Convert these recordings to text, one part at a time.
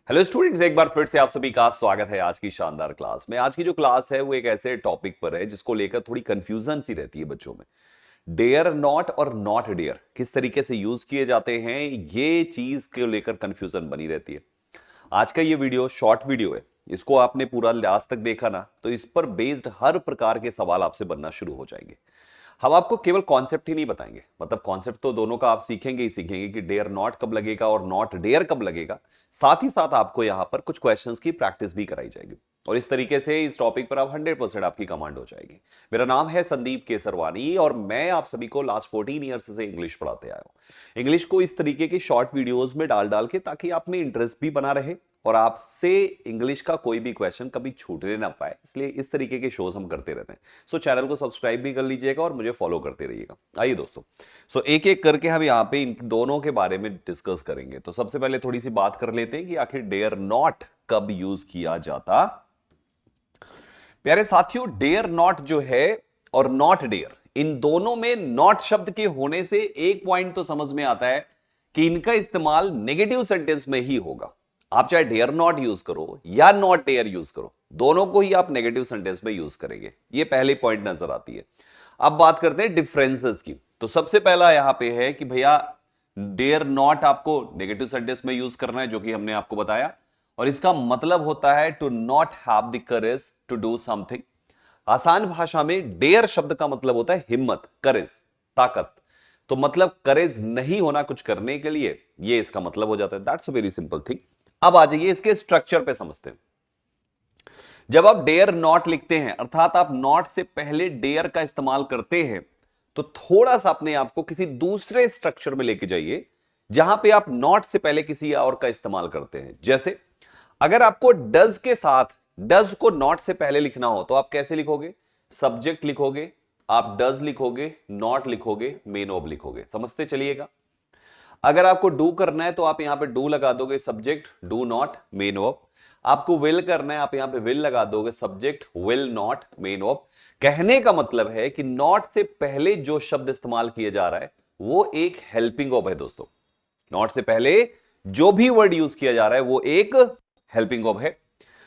Hello students, एक बार फिर से आप सभी का स्वागत है आज की शानदार क्लास में। आज की जो क्लास है वो एक ऐसे टॉपिक पर है जिसको लेकर थोड़ी कंफ्यूजन सी रहती है बच्चों में। डेयर नॉट और नॉट डेयर किस तरीके से यूज किए जाते हैं, ये चीज को लेकर कंफ्यूजन बनी रहती है। आज का ये वीडियो शॉर्ट वीडियो है, इसको आपने पूरा लास्ट तक देखा ना तो इस पर बेस्ड हर प्रकार के सवाल आपसे बनना शुरू हो जाएंगे। हम आपको केवल कॉन्सेप्ट ही नहीं बताएंगे, मतलब कॉन्सेप्ट तो दोनों का आप सीखेंगे ही सीखेंगे कि डेयर नॉट कब लगेगा और नॉट डेयर कब लगेगा। साथ ही साथ आपको यहां पर कुछ क्वेश्चंस की प्रैक्टिस भी कराई जाएगी और इस तरीके से इस टॉपिक पर आप 100% आपकी कमांड हो जाएगी। मेरा नाम है संदीप केसरवानी और मैं आप सभी को लास्ट 14 ईयर्स से इंग्लिश पढ़ाते आया हूं। इंग्लिश को इस तरीके के शॉर्ट वीडियोस में डाल डाल के ताकि आप में इंटरेस्ट भी बना रहे और आपसे इंग्लिश का कोई भी क्वेश्चन कभी छूटने ना पाए, इसलिए इस तरीके के शोज हम करते रहते हैं। सो चैनल को सब्सक्राइब भी कर लीजिएगा और मुझे फॉलो करते रहिएगा। आइए दोस्तों, सो एक एक करके हम यहाँ पे इन दोनों के बारे में डिस्कस करेंगे। तो सबसे पहले थोड़ी सी बात कर लेते हैं कि आखिर डेयर नॉट कब यूज किया जाता। प्यारे साथियों, डेयर नॉट जो है और नॉट डेयर, इन दोनों में नॉट शब्द के होने से एक पॉइंट तो समझ में आता है कि इनका इस्तेमाल नेगेटिव सेंटेंस में ही होगा। आप चाहे डेयर नॉट यूज करो या नॉट डेयर यूज करो, दोनों को ही आप नेगेटिव सेंटेंस में यूज करेंगे। ये पहली पॉइंट नजर आती है। अब बात करते हैं डिफरेंसेस की। तो सबसे पहला यहां पे है कि भैया डेयर नॉट आपको नेगेटिव सेंटेंस में यूज करना है, जो कि हमने आपको बताया, और इसका मतलब होता है to not have the courage to do something. आसान भाषा में डेयर शब्द का मतलब होता है हिम्मत, करेज, ताकत। तो मतलब करेज नहीं होना कुछ करने के लिए, ये इसका मतलब हो जाता है। That's a very simple thing. अब आ जाइए इसके स्ट्रक्चर पे समझते हैं। जब आप डेयर नॉट लिखते हैं, अर्थात आप नॉट से पहले डेयर का इस्तेमाल करते हैं, तो थोड़ा सा अपने आप को किसी दूसरे स्ट्रक्चर में लेके जाइए जहां पे आप नॉट से पहले किसी और का इस्तेमाल करते हैं। जैसे अगर आपको डज के साथ डज को नॉट से पहले लिखना हो तो आप कैसे लिखोगे? सब्जेक्ट लिखोगे, आप डज लिखोगे, नॉट लिखोगे, मेन ऑब लिखोगे। समझते चलिएगा। अगर आपको डू करना है तो आप यहां पे डू लगा दोगे, सब्जेक्ट डू नॉट, मेन ऑब। आपको विल करना है, आप यहां पे विल लगा दोगे, सब्जेक्ट विल नॉट, मेन ऑब। कहने का मतलब है कि नॉट से पहले जो शब्द इस्तेमाल किया जा रहा है वो एक हेल्पिंग ऑब है दोस्तों। नॉट से पहले जो भी वर्ड यूज किया जा रहा है वो एक हेल्पिंग ऑब है।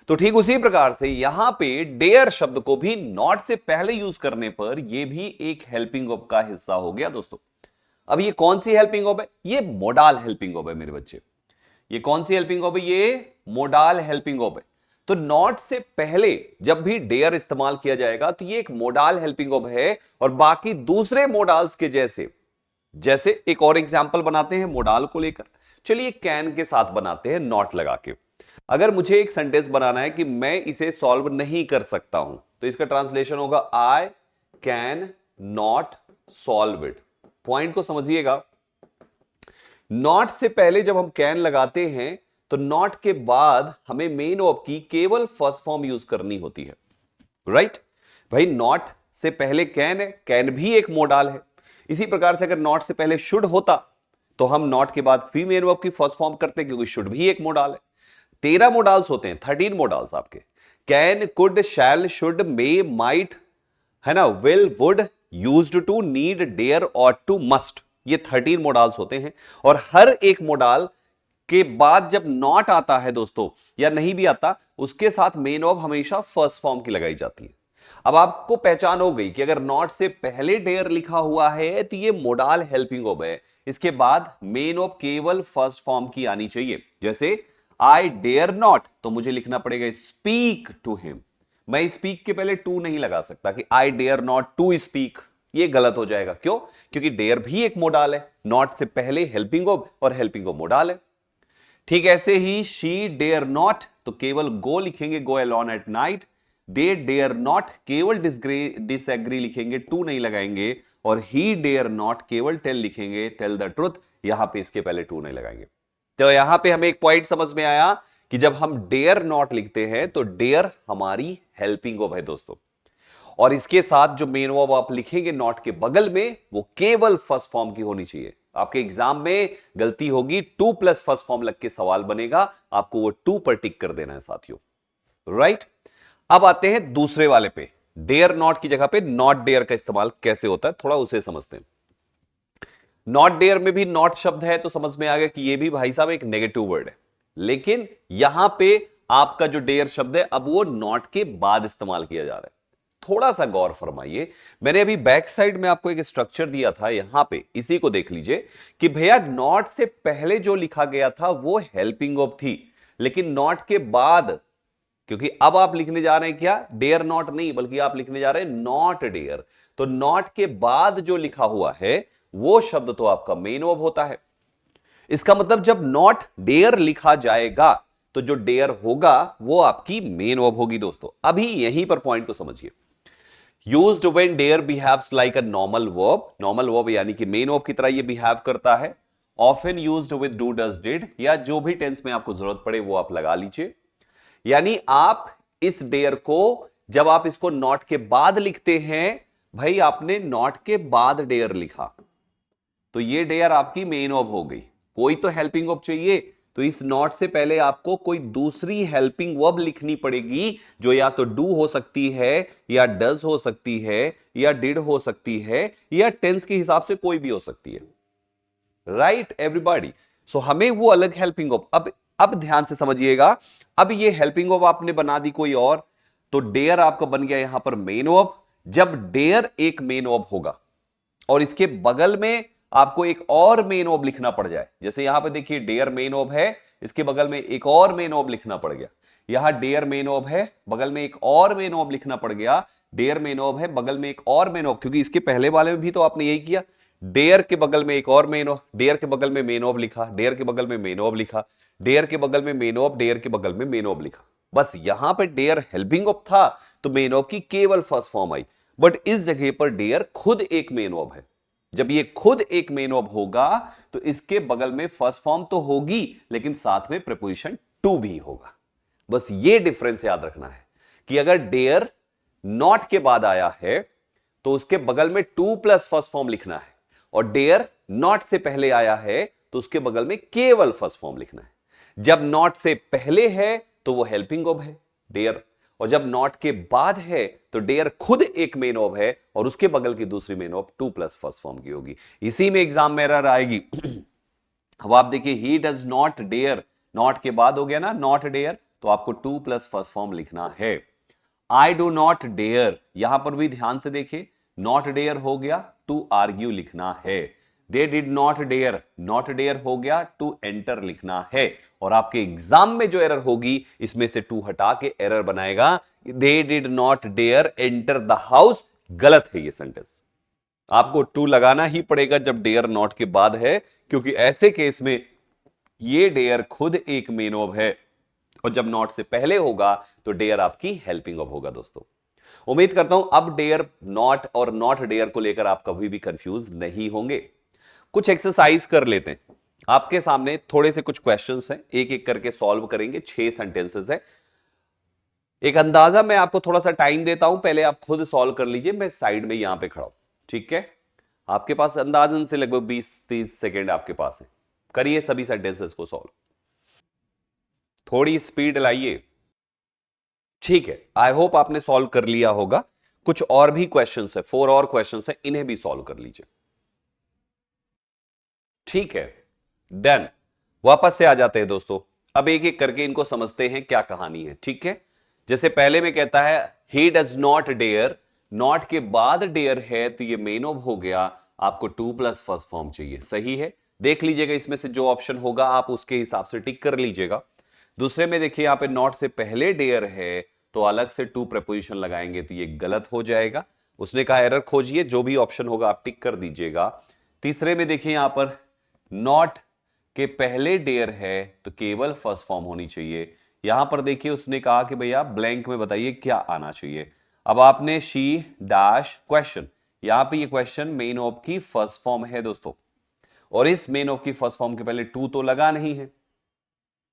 तो ठीक उसी प्रकार से यहां पे डेयर शब्द को भी नॉट से पहले यूज करने पर यह भी एक हेल्पिंग ऑब का हिस्सा हो गया दोस्तों। अब ये कौन सी हेल्पिंग ऑब है? ये मोडाल हेल्पिंग ऑब है मेरे बच्चे। ये कौन सी हेल्पिंग ऑब है? ये मोडाल हेल्पिंग ऑब है। तो नॉट से पहले जब भी डेयर इस्तेमाल किया जाएगा तो ये एक मोडाल हेल्पिंग ऑब है और बाकी दूसरे मोडाल्स के जैसे, जैसे एक और एग्जांपल बनाते हैं मोडाल को लेकर। चलिए कैन के साथ बनाते हैं नॉट लगा के। अगर मुझे एक सेंटेंस बनाना है कि मैं इसे सॉल्व नहीं कर सकता हूं, तो इसका ट्रांसलेशन होगा I can not solve it. Point को समझिएगा। नॉट से पहले जब हम कैन लगाते हैं तो नॉट के बाद हमें मेन ऑब की केवल फर्स्ट फॉर्म यूज करनी होती है, राइट? भाई नॉट से पहले कैन है, कैन भी एक मोडाल है। इसी प्रकार से अगर नॉट से पहले शुड होता तो हम नॉट के बाद फी मेन ऑब की फर्स्ट फॉर्म करते, क्योंकि शुड भी एक मोडाल है। 13 मोडाल्स होते हैं, 13 मोडाल्स आपके। Can, could, shall, should, may, might, है ना, will, would, used to, need, dare, ought to, must. ये 13 मोडाल्स होते हैं और हर एक मोडाल के बाद जब नॉट आता है दोस्तों, या नहीं भी आता, उसके साथ मेन ऑब हमेशा फर्स्ट फॉर्म की लगाई जाती है। अब आपको पहचान हो गई कि अगर नॉट से पहले डेयर लिखा हुआ है तो ये मोडाल हेल्पिंग ऑब है। इसके बाद मेन ऑब केवल फर्स्ट फॉर्म की आनी चाहिए। जैसे आई डेयर नॉट, तो मुझे लिखना पड़ेगा स्पीक टू हिम। मैं स्पीक के पहले टू नहीं लगा सकता कि I dare not to speak, ये गलत हो जाएगा। क्यों? क्योंकि डेयर भी एक मोडाल है, नॉट से पहले हेल्पिंग ऑब और हेल्पिंग ऑब मोडाल है। ठीक ऐसे ही शी डेयर नॉट, तो केवल गो लिखेंगे, go alone at night. They dare not, केवल डिसएग्री लिखेंगे, टू नहीं लगाएंगे। और ही डेयर नॉट, केवल टेल लिखेंगे, टेल द ट्रुथ, यहां पे इसके पहले टू नहीं लगाएंगे। तो यहां पे हमें एक पॉइंट समझ में आया कि जब हम डेयर नॉट लिखते हैं तो डेयर हमारी हेल्पिंग ऑब है दोस्तों, और इसके साथ जो मेन वर्ब आप लिखेंगे नॉट के बगल में वो केवल फर्स्ट फॉर्म की होनी चाहिए। आपके एग्जाम में गलती होगी, टू प्लस फर्स्ट फॉर्म लग के सवाल बनेगा, आपको वो टू पर टिक कर देना है साथियों, राइट? अब आते हैं दूसरे वाले पे। डेयर नॉट की जगह पे नॉट डेयर का इस्तेमाल कैसे होता है, थोड़ा उसे समझते हैं। नॉट डेयर में भी नॉट शब्द है तो समझ में आ गया कि ये भी भाई साहब एक नेगेटिव वर्ड है। लेकिन यहां पे आपका जो डेयर शब्द है अब वो नॉट के बाद इस्तेमाल किया जा रहा है। थोड़ा सा गौर फरमाइए, मैंने अभी बैक साइड में आपको एक स्ट्रक्चर दिया था, यहां पे इसी को देख लीजिए कि भैया नॉट से पहले जो लिखा गया था वो हेल्पिंग ऑफ थी, लेकिन नॉट के बाद, क्योंकि अब आप लिखने जा रहे हैं क्या, डेयर नॉट नहीं, बल्कि आप लिखने जा रहे हैं नॉट डेयर, तो नॉट के बाद जो लिखा हुआ है वो शब्द तो आपका मेन वर्ब होता है। इसका मतलब जब नॉट डेयर लिखा जाएगा तो जो डेयर होगा वो आपकी मेन वर्ब होगी। दोस्तों अभी यहीं पर पॉइंट को समझिए। Used when dare behaves like a normal verb, normal verb यानी कि मेन वर्ब की तरह ये बिहेव करता है। Often used with do does did, या जो भी टेंस में आपको जरूरत पड़े वो आप लगा लीजिए। यानी आप इस डेयर को जब आप इसको नॉट के बाद लिखते हैं, भाई आपने नॉट के बाद डेयर लिखा तो ये डेयर आपकी मेन वर्ब हो गई। कोई तो हेल्पिंग वर्ब चाहिए, तो इस नॉट से पहले आपको कोई दूसरी हेल्पिंग वर्ब लिखनी पड़ेगी, जो या तो डू हो सकती है, या डज हो सकती है, या डिड हो सकती है, या टेंस के हिसाब से कोई भी हो सकती है। Right everybody? सो हमें वो अलग हेल्पिंग वर्ब, अब ध्यान से समझिएगा। अब ये हेल्पिंग वर्ब आपने बना दी कोई और, तो डेयर आपका बन गया यहां पर मेन वर्ब। जब डेयर एक मेन वर्ब होगा और इसके बगल में आपको एक और मेन वर्ब लिखना पड़ जाए, जैसे यहां पे देखिए डेयर मेन वर्ब है, इसके बगल में एक और मेन वर्ब लिखना पड़ गया। यहां डेयर मेन वर्ब है, बगल में एक और मेन वर्ब लिखना पड़ गया। डेयर मेन वर्ब है, बगल में एक और मेन वर्ब, क्योंकि इसके पहले वाले में भी तो आपने यही किया, डेयर के बगल में एक और मेन वर्ब, डेयर के बगल में मेन वर्ब लिखा, डेयर के बगल में मेन वर्ब लिखा, डेयर के बगल में मेन वर्ब, डेयर के बगल में मेन वर्ब लिखा। बस यहां पे डेयर हेल्पिंग वर्ब था तो मेन वर्ब की केवल फर्स्ट फॉर्म आई। बट इस जगह पर डेयर खुद एक मेन वर्ब है। जब ये खुद एक मेन वर्ब होगा तो इसके बगल में फर्स्ट फॉर्म तो होगी, लेकिन साथ में प्रीपोजिशन टू भी होगा। बस ये डिफरेंस याद रखना है कि अगर डेयर नॉट के बाद आया है तो उसके बगल में टू प्लस फर्स्ट फॉर्म लिखना है, और डेयर नॉट से पहले आया है तो उसके बगल में केवल फर्स्ट फॉर्म लिखना है। जब नॉट से पहले है तो वो हेल्पिंग वर्ब है डेयर, और जब नॉट के बाद है तो डेयर खुद एक मेन वर्ब है और उसके बगल की दूसरी main verb two plus first form की होगी। इसी में एग्जाम में एरर आएगी। अब आप देखिए he does not dare, not के बाद हो गया ना नॉट डेयर, तो आपको टू प्लस फर्स्ट फॉर्म लिखना है। आई डू नॉट डेयर, यहां पर भी ध्यान से देखिए, नॉट डेयर हो गया, टू आर्ग्यू लिखना है। They did not dare, not dare हो गया, टू एंटर लिखना है। और आपके एग्जाम में जो एरर होगी इसमें से टू हटा के एरर बनाएगा, they did not dare enter the house. गलत है ये सेंटेंस, आपको टू लगाना ही पड़ेगा जब डेयर नॉट के बाद है, क्योंकि ऐसे केस में ये डेयर खुद एक मेन वर्ब है, और जब नॉट से पहले होगा तो डेयर आपकी हेल्पिंग वर्ब होगा। दोस्तों उम्मीद करता हूं अब डेयर नॉट और नॉट डेयर को लेकर आप कभी भी कंफ्यूज नहीं होंगे। कुछ एक्सरसाइज कर लेते हैं, आपके सामने थोड़े से कुछ क्वेश्चंस हैं, एक एक करके सॉल्व करेंगे। 6 सेंटेंसेस है। एक अंदाजा मैं आपको थोड़ा सा टाइम देता हूं, पहले आप खुद सॉल्व कर लीजिए, मैं साइड में यहां पे खड़ा हूं, ठीक है? आपके पास अंदाजन से लगभग 20-30 सेकेंड आपके पास है, करिए सभी सेंटेंसेस को सॉल्व। थोड़ी स्पीड लाइए, ठीक है? आई होप आपने सॉल्व कर लिया होगा। कुछ और भी क्वेश्चंस है, 4 और क्वेश्चंस है, इन्हें भी सॉल्व कर लीजिए, ठीक है? डन। वापस से आ जाते हैं दोस्तों, अब एक एक करके इनको समझते हैं क्या कहानी है, ठीक है? जैसे पहले में कहता है he does not dare, not के बाद डेयर है तो ये मेन वर्ब हो गया, आपको टू प्लस फर्स्ट फॉर्म चाहिए, सही है? देख लीजिएगा इसमें से जो ऑप्शन होगा आप उसके हिसाब से टिक कर लीजिएगा। दूसरे में देखिए यहां पे नॉट से पहले डेयर है तो अलग से टू प्रपोजिशन लगाएंगे तो ये गलत हो जाएगा। उसने कहा एरर खोजिए, जो भी ऑप्शन होगा आप टिक कर दीजिएगा। तीसरे में देखिए यहां पर नॉट के पहले डेयर है तो केवल फर्स्ट फॉर्म होनी चाहिए। यहां पर देखिए उसने कहा कि भैया ब्लैंक में बताइए क्या आना चाहिए। अब आपने शी डैश क्वेश्चन, यहां पे ये क्वेश्चन मेन वर्ब की फर्स्ट फॉर्म है दोस्तों, और इस मेन वर्ब की फर्स्ट फॉर्म के पहले टू तो लगा नहीं है।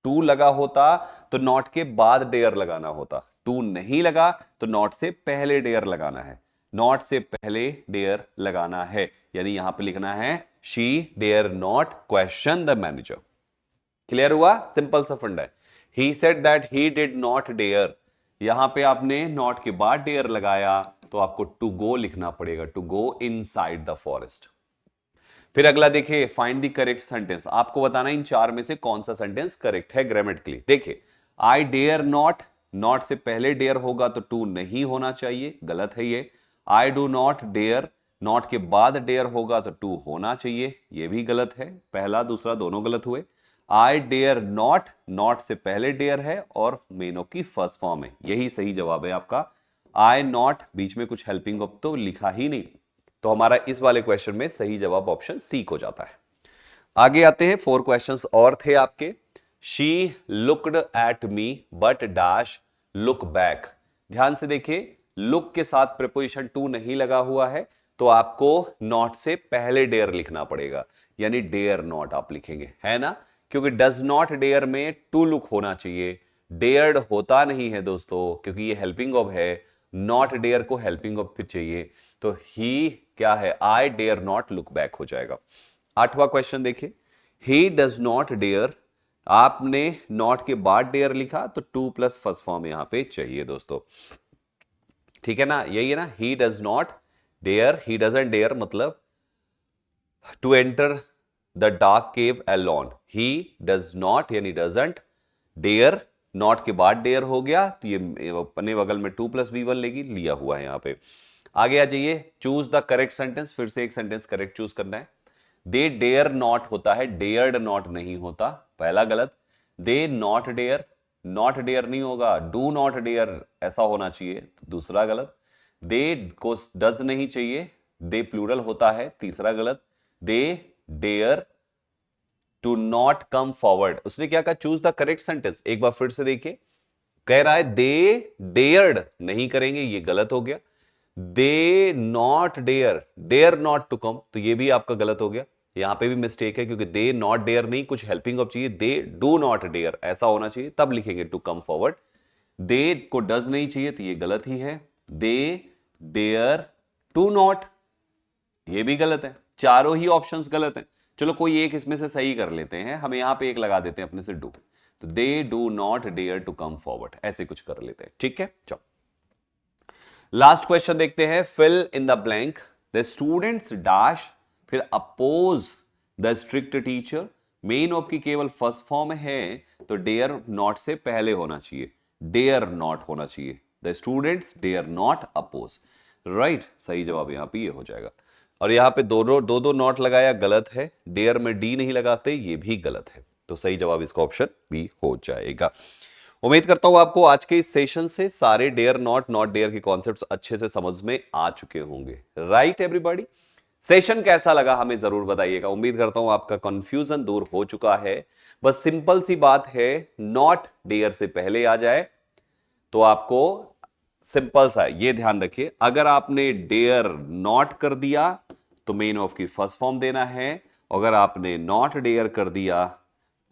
टू लगा होता तो नॉट के बाद डेयर लगाना होता, टू नहीं लगा तो नॉट से पहले डेयर लगाना है, नॉट से पहले डेयर लगाना है, यानी यहां पे लिखना है she dare not question the manager. Clear हुआ? सिंपल सा फंडा है। He said that he did not dare, यहां पे आपने नॉट के बाद डेयर लगाया तो आपको टू गो लिखना पड़ेगा, to go inside the forest. फिर अगला देखिए, फाइंड द करेक्ट सेंटेंस। आपको बताना इन चार में से कौन सा सेंटेंस करेक्ट है ग्रामेटिकली। देखिए, आई डेयर नॉट, नॉट से पहले डेयर होगा तो टू नहीं होना चाहिए, गलत है ये। I do not dare, not के बाद डेयर होगा तो टू होना चाहिए, ये भी गलत है। पहला दूसरा दोनों गलत हुए। आई डेयर नॉट, नॉट से पहले डेयर है और मेन ऑफ की फर्स्ट फॉर्म है, यही सही जवाब है आपका। आई नॉट, बीच में कुछ हेल्पिंग ऑफ तो लिखा ही नहीं, तो हमारा इस वाले क्वेश्चन में सही जवाब ऑप्शन सी हो जाता है। आगे आते हैं, 4 क्वेश्चंस और थे आपके। She looked at me but dash look back. ध्यान से देखिए, लुक के साथ प्रीपोजिशन टू नहीं लगा हुआ है, तो आपको नॉट से पहले डेयर लिखना पड़ेगा, यानी डेयर नॉट आप लिखेंगे, है ना, क्योंकि डज नॉट डेयर में टू लुक होना चाहिए, डेयर्ड होता नहीं है दोस्तों, क्योंकि ये हेल्पिंग ऑफ है, नॉट डेयर को हेल्पिंग ऑफ चाहिए, तो ही क्या है, I dare not look back हो जाएगा। 8वां क्वेश्चन देखिए, ही डज नॉट डेयर, आपने नॉट के बाद डेयर लिखा तो टू प्लस फर्स्ट फॉर्म यहां पे चाहिए दोस्तों, ठीक है ना, यही है ना, he does not dare, he doesn't dare मतलब to enter the dark cave alone, he does not यानी डजंट डेयर, नॉट के बाद डेयर हो गया तो ये अपने बगल में टू प्लस वी1 लेगी, लिया हुआ है यहां पे। आगे आ जाइए, चूज द करेक्ट सेंटेंस, फिर से एक सेंटेंस करेक्ट चूज करना है। दे डेयर नॉट होता है, डेयर्ड नॉट नहीं होता, पहला गलत। They not dare, not dare नहीं होगा, डू नॉट डेयर ऐसा होना चाहिए, दूसरा गलत। दे को डज नहीं चाहिए, दे प्लूरल होता है, तीसरा गलत। They dare to not come forward, उसने क्या कहा, चूज द करेक्ट सेंटेंस, एक बार फिर से देखिए, कह रहा है दे डेयर्ड नहीं करेंगे, ये गलत हो गया। They not dare, dare not to come, तो ये भी आपका गलत हो गया, यहां पे भी मिस्टेक है, क्योंकि दे नॉट डेयर नहीं, कुछ हेल्पिंग ऑफ चाहिए, दे डू नॉट डेयर ऐसा होना चाहिए, तब लिखेंगे टू कम फॉरवर्ड। दे को डज नहीं चाहिए, तो ये गलत ही है। दे डेयर टू नॉट, ये भी गलत है, चारों ही ऑप्शंस गलत हैं। चलो कोई एक इसमें से सही कर लेते हैं, हम यहां पे एक लगा देते हैं अपने से डू, तो they do not dare to come forward, ऐसे कुछ कर लेते हैं, ठीक है। चलो लास्ट क्वेश्चन देखते हैं, fill in the blank, the students dash, फिर अपोज द स्ट्रिक्ट टीचर, मेन ऑफ की केवल फर्स्ट फॉर्म है, तो डेयर नॉट से पहले होना चाहिए, डेयर नॉट होना चाहिए, the students dare not oppose, right, सही जवाब यहां पे ये हो जाएगा। और यहां पे दो नॉट लगाया, गलत है, डेयर में डी नहीं लगाते, ये भी गलत है, तो सही जवाब इसका ऑप्शन बी हो जाएगा। उम्मीद करता हूं आपको आज के इस सेशन से सारे डेयर नॉट, नॉट डेयर के कॉन्सेप्ट्स अच्छे से समझ में आ चुके होंगे, राइट एवरीबॉडी। सेशन कैसा लगा हमें जरूर बताइएगा, उम्मीद करता हूं आपका कंफ्यूजन दूर हो चुका है। बस सिंपल सी बात है, नॉट डेयर से पहले आ जाए तो आपको सिंपल सा ये ध्यान रखिए, अगर आपने डेयर नॉट कर दिया तो मेन ऑफ की फर्स्ट फॉर्म देना है, अगर आपने नॉट डेयर कर दिया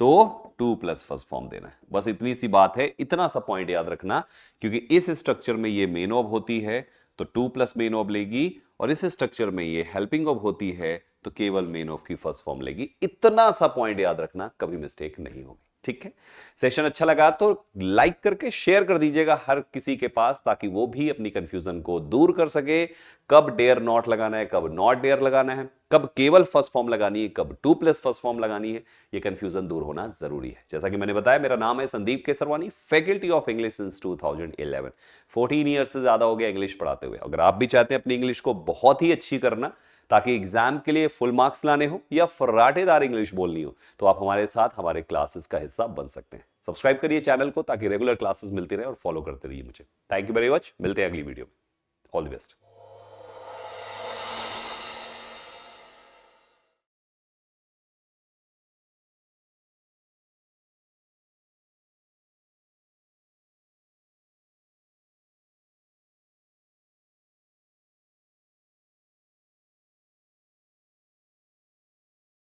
तो टू प्लस फर्स्ट फॉर्म देना है, बस इतनी सी बात है, इतना सा पॉइंट याद रखना, क्योंकि इस स्ट्रक्चर में ये मेन ऑफ होती है तो टू प्लस मेन ऑफ लेगी, और इस स्ट्रक्चर में ये हेल्पिंग ऑफ होती है तो केवल मेन ऑफ की फर्स्ट फॉर्म लेगी, इतना सा पॉइंट याद रखना, कभी मिस्टेक नहीं होगी, ठीक है। सेशन अच्छा लगा तो लाइक करके शेयर कर दीजिएगा हर किसी के पास, ताकि वो भी अपनी कंफ्यूजन को दूर कर सके, कब डेयर नॉट लगाना है, कब नॉट डेयर लगाना है, कब केवल फर्स्ट फॉर्म लगानी है, कब टू प्लस फर्स्ट फॉर्म लगानी है, ये कंफ्यूजन दूर होना जरूरी है। जैसा कि मैंने बताया, मेरा नाम है Sandeep Kesarwani, faculty of English since 2011, 14 year से ज्यादा हो गया इंग्लिश पढ़ाते हुए। अगर आप भी चाहते हैं अपनी इंग्लिश को बहुत ही अच्छी करना, ताकि एग्जाम के लिए फुल मार्क्स लाने हो या फर्राटेदार इंग्लिश बोलनी हो, तो आप हमारे साथ हमारे क्लासेस का हिस्सा बन सकते हैं। सब्सक्राइब करिए चैनल को, ताकि रेगुलर क्लासेस मिलती रहे, और फॉलो करते रहिए मुझे। थैंक यू वेरी मच, मिलते हैं अगली वीडियो में, ऑल द बेस्ट।